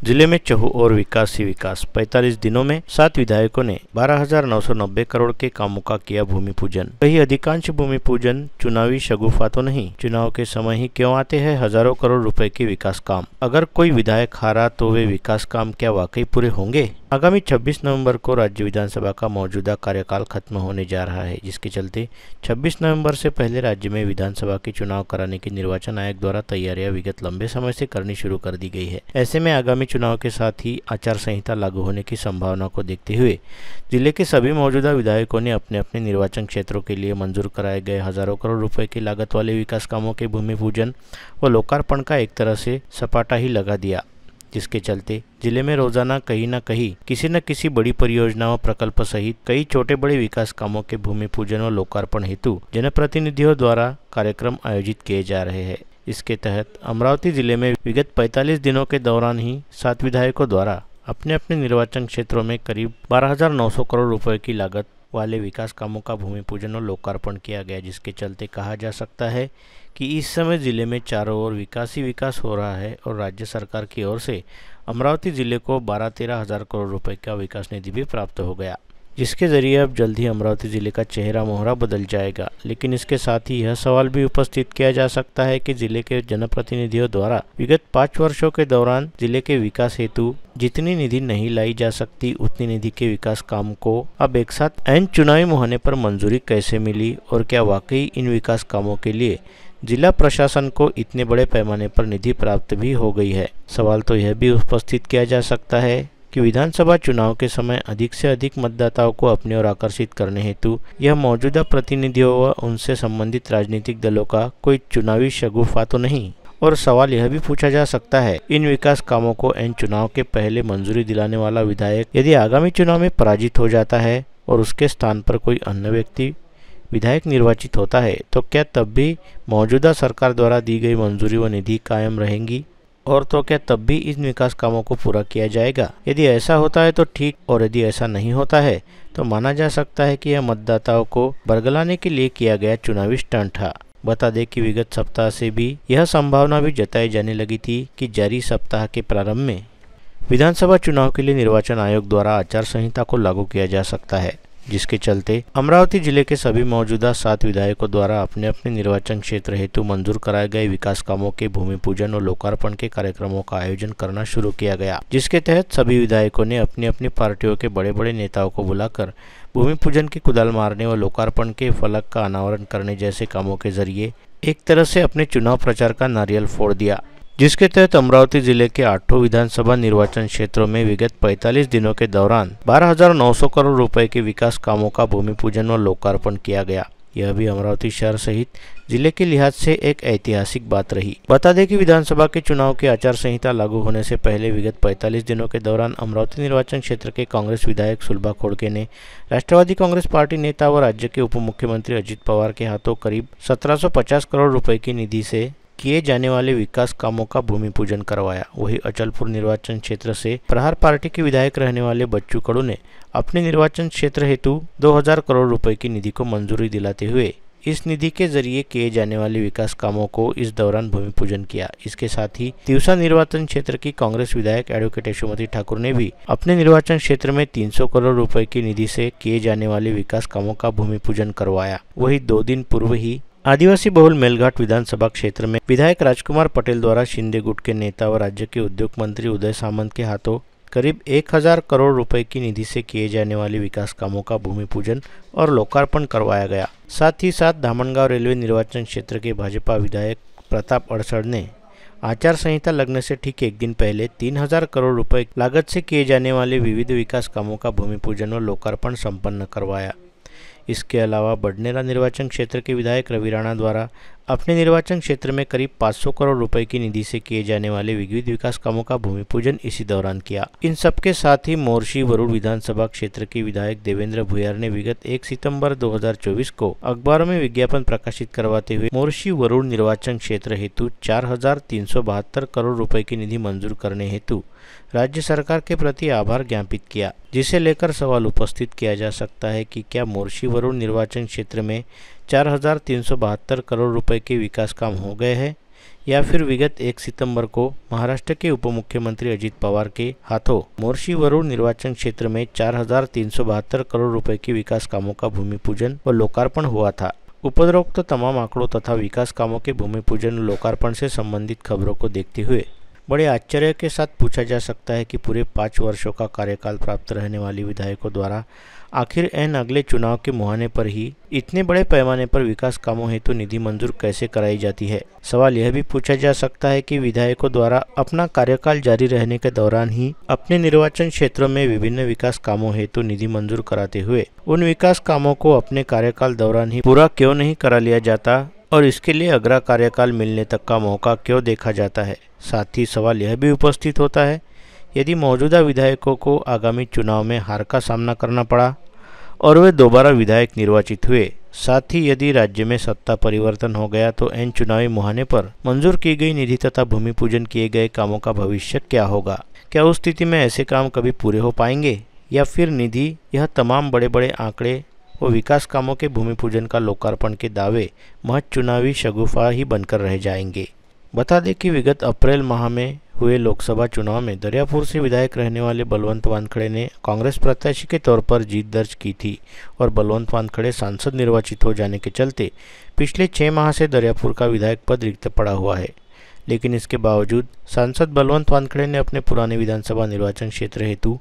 जिले में चहुओर विकास ही विकास। 45 दिनों में 7 विधायकों ने 12,990 करोड़ के कामों का किया भूमि पूजन। वही अधिकांश भूमि पूजन चुनावी शगुफा तो नहीं, चुनाव के समय ही क्यों आते हैं हजारों करोड़ रुपए के विकास काम। अगर कोई विधायक हारा तो वे विकास काम क्या वाकई पूरे होंगे? आगामी 26 नवंबर को राज्य विधानसभा का मौजूदा कार्यकाल खत्म होने जा रहा है, जिसके चलते 26 नवंबर से पहले राज्य में विधानसभा के चुनाव कराने की निर्वाचन आयोग द्वारा तैयारियां विगत लंबे समय से करनी शुरू कर दी गई है। ऐसे में आगामी चुनाव के साथ ही आचार संहिता लागू होने की संभावना को देखते हुए जिले के सभी मौजूदा विधायकों ने अपने अपने निर्वाचन क्षेत्रों के लिए मंजूर कराए गए हजारों करोड़ रुपए की लागत वाले विकास कामों के भूमि पूजन व लोकार्पण का एक तरह से सपाटा ही लगा दिया, जिसके चलते जिले में रोजाना कहीं न कहीं किसी न किसी बड़ी परियोजना व प्रकल्प सहित कई छोटे बड़े विकास कामों के भूमि पूजन व लोकार्पण हेतु जनप्रतिनिधियों द्वारा कार्यक्रम आयोजित किए जा रहे हैं। इसके तहत अमरावती जिले में विगत 45 दिनों के दौरान ही 7 विधायकों द्वारा अपने अपने निर्वाचन क्षेत्रों में करीब 12,900 करोड़ रुपए की लागत वाले विकास कामों का भूमि पूजन और लोकार्पण किया गया, जिसके चलते कहा जा सकता है कि इस समय जिले में चारों ओर विकास ही विकास हो रहा है और राज्य सरकार की ओर से अमरावती जिले को 12-13 हज़ार करोड़ रुपए का विकास निधि भी प्राप्त हो गया, जिसके जरिए अब जल्द ही अमरावती जिले का चेहरा मोहरा बदल जाएगा। लेकिन इसके साथ ही यह सवाल भी उपस्थित किया जा सकता है कि जिले के जनप्रतिनिधियों द्वारा विगत 5 वर्षों के दौरान जिले के विकास हेतु जितनी निधि नहीं लाई जा सकती, उतनी निधि के विकास काम को अब एक साथ ऐन चुनावी मुहाने पर मंजूरी कैसे मिली और क्या वाकई इन विकास कामों के लिए जिला प्रशासन को इतने बड़े पैमाने पर निधि प्राप्त भी हो गई है। सवाल तो यह भी उपस्थित किया जा सकता है कि विधानसभा चुनाव के समय अधिक से अधिक मतदाताओं को अपनी ओर आकर्षित करने हेतु यह मौजूदा प्रतिनिधियों व उनसे संबंधित राजनीतिक दलों का कोई चुनावी शगुफा तो नहीं। और सवाल यह भी पूछा जा सकता है, इन विकास कामों को इन चुनाव के पहले मंजूरी दिलाने वाला विधायक यदि आगामी चुनाव में पराजित हो जाता है और उसके स्थान पर कोई अन्य व्यक्ति विधायक निर्वाचित होता है, तो क्या तब भी मौजूदा सरकार द्वारा दी गई मंजूरी व निधि कायम रहेंगी? और तो क्या तब भी इन विकास कामों को पूरा किया जाएगा? यदि ऐसा होता है तो ठीक, और यदि ऐसा नहीं होता है तो माना जा सकता है कि यह मतदाताओं को बरगलाने के लिए किया गया चुनावी स्टंट था। बता दें कि विगत सप्ताह से भी यह संभावना भी जताई जाने लगी थी कि जारी सप्ताह के प्रारंभ में विधानसभा चुनाव के लिए निर्वाचन आयोग द्वारा आचार संहिता को लागू किया जा सकता है, जिसके चलते अमरावती जिले के सभी मौजूदा 7 विधायकों द्वारा अपने अपने निर्वाचन क्षेत्र हेतु मंजूर कराए गए विकास कामों के भूमि पूजन और लोकार्पण के कार्यक्रमों का आयोजन करना शुरू किया गया, जिसके तहत सभी विधायकों ने अपनी अपनी पार्टियों के बड़े बड़े नेताओं को बुलाकर भूमि पूजन की कुदाल मारने और लोकार्पण के फलक का अनावरण करने जैसे कामों के जरिए एक तरह से अपने चुनाव प्रचार का नारियल फोड़ दिया, जिसके तहत अमरावती जिले के 8 विधानसभा निर्वाचन क्षेत्रों में विगत 45 दिनों के दौरान 12,900 करोड़ रुपए के विकास कामों का भूमि पूजन और लोकार्पण किया गया। यह भी अमरावती शहर सहित जिले के लिहाज से एक ऐतिहासिक बात रही। बता दें कि विधानसभा के चुनाव की आचार संहिता लागू होने से पहले विगत 45 दिनों के दौरान अमरावती निर्वाचन क्षेत्र के कांग्रेस विधायक सुलभा खोड़के ने राष्ट्रवादी कांग्रेस पार्टी नेता व राज्य के उप मुख्यमंत्री अजित पवार के हाथों करीब 1750 करोड़ रुपए की निधि से किए जाने वाले विकास कामों का भूमि पूजन करवाया। वही अचलपुर निर्वाचन क्षेत्र से प्रहार पार्टी के विधायक रहने वाले बच्चू कडू ने अपने निर्वाचन क्षेत्र हेतु 2000 करोड़ रुपए की निधि को मंजूरी दिलाते हुए इस निधि के जरिए किए जाने वाले विकास कामों को इस दौरान भूमि पूजन किया। इसके साथ ही तिवसा निर्वाचन क्षेत्र की कांग्रेस विधायक एडवोकेट यशोमती ठाकुर ने भी अपने निर्वाचन क्षेत्र में 300 करोड़ रुपए की निधि से किए जाने वाले विकास कामों का भूमि पूजन करवाया। वही 2 दिन पूर्व ही आदिवासी बहुल मेलघाट विधानसभा क्षेत्र में विधायक राजकुमार पटेल द्वारा शिंदे गुट के नेता व राज्य के उद्योग मंत्री उदय सामंत के हाथों करीब 1000 करोड़ रुपए की निधि से किए जाने वाले विकास कामों का भूमि पूजन और लोकार्पण करवाया गया। साथ ही साथ धामनगांव रेलवे निर्वाचन क्षेत्र के भाजपा विधायक प्रताप अड़सड़ ने आचार संहिता लगने से ठीक एक दिन पहले 3000 करोड़ रुपए लागत से किए जाने वाले विविध विकास कामों का भूमि पूजन और लोकार्पण संपन्न करवाया। इसके अलावा बडनेरा निर्वाचन क्षेत्र के विधायक रवि राणा द्वारा अपने निर्वाचन क्षेत्र में करीब 500 करोड़ रुपए की निधि से किए जाने वाले विविध विकास कामों का भूमि पूजन इसी दौरान किया। इन सबके साथ ही मोर्शी वरुड़ विधानसभा क्षेत्र के विधायक देवेंद्र भुयार ने विगत 1 सितंबर 2024 को अखबारों में विज्ञापन प्रकाशित करवाते हुए मोर्शी वरुड़ निर्वाचन क्षेत्र हेतु 4372 करोड़ रुपए की निधि मंजूर करने हेतु राज्य सरकार के प्रति आभार ज्ञापित किया, जिसे लेकर सवाल उपस्थित किया जा सकता है कि क्या मोर्शी वरुड़ निर्वाचन क्षेत्र में 4372 करोड़ रुपए के विकास काम हो गए हैं या फिर विगत 1 सितंबर को महाराष्ट्र के उप मुख्यमंत्री अजित पवार के हाथों मोर्शी वरुण निर्वाचन क्षेत्र में 4,372 करोड़ रुपए के विकास कामों का भूमि पूजन व लोकार्पण हुआ था। उपरोक्त तमाम आंकड़ों तथा विकास कामों के भूमि पूजन व लोकार्पण से संबंधित खबरों को देखते हुए बड़े आश्चर्य के साथ पूछा जा सकता है कि पूरे 5 वर्षों का कार्यकाल प्राप्त रहने वाले विधायकों द्वारा आखिर एन अगले चुनाव के मुहाने पर ही इतने बड़े पैमाने पर विकास कामों हेतु निधि मंजूर कैसे कराई जाती है। सवाल यह भी पूछा जा सकता है कि विधायकों द्वारा अपना कार्यकाल जारी रहने के दौरान ही अपने निर्वाचन क्षेत्रों में विभिन्न विकास कामों हेतु निधि मंजूर कराते हुए उन विकास कामों को अपने कार्यकाल दौरान ही पूरा क्यों नहीं करा लिया जाता और इसके लिए अगला कार्यकाल मिलने तक का मौका क्यों देखा जाता है। साथ ही सवाल यह भी उपस्थित होता है, यदि मौजूदा विधायकों को आगामी चुनाव में हार का सामना करना पड़ा और वे दोबारा विधायक निर्वाचित हुए, साथ ही यदि राज्य में सत्ता परिवर्तन हो गया तो इन चुनावी मुहाने पर मंजूर की गई निधि तथा भूमि पूजन किए गए कामों का भविष्य क्या होगा। क्या उस स्थिति में ऐसे काम कभी पूरे हो पाएंगे या फिर निधि यह तमाम बड़े बड़े आंकड़े व विकास कामों के भूमि पूजन का लोकार्पण के दावे महज चुनावी शगुफा ही बनकर रह जाएंगे। बता दें कि विगत अप्रैल माह में हुए लोकसभा चुनाव में दरियापुर से विधायक रहने वाले बलवंत वानखड़े ने कांग्रेस प्रत्याशी के तौर पर जीत दर्ज की थी और बलवंत वानखड़े सांसद निर्वाचित हो जाने के चलते पिछले 6 माह से दरियापुर का विधायक पद रिक्त पड़ा हुआ है। लेकिन इसके बावजूद सांसद बलवंत वानखड़े ने अपने पुराने विधानसभा निर्वाचन क्षेत्र हेतु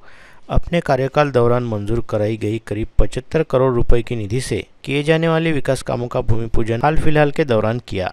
अपने कार्यकाल दौरान मंजूर कराई गई करीब 75 करोड़ रुपए की निधि से किए जाने वाले विकास कामों का भूमि पूजन हाल फिलहाल के दौरान किया।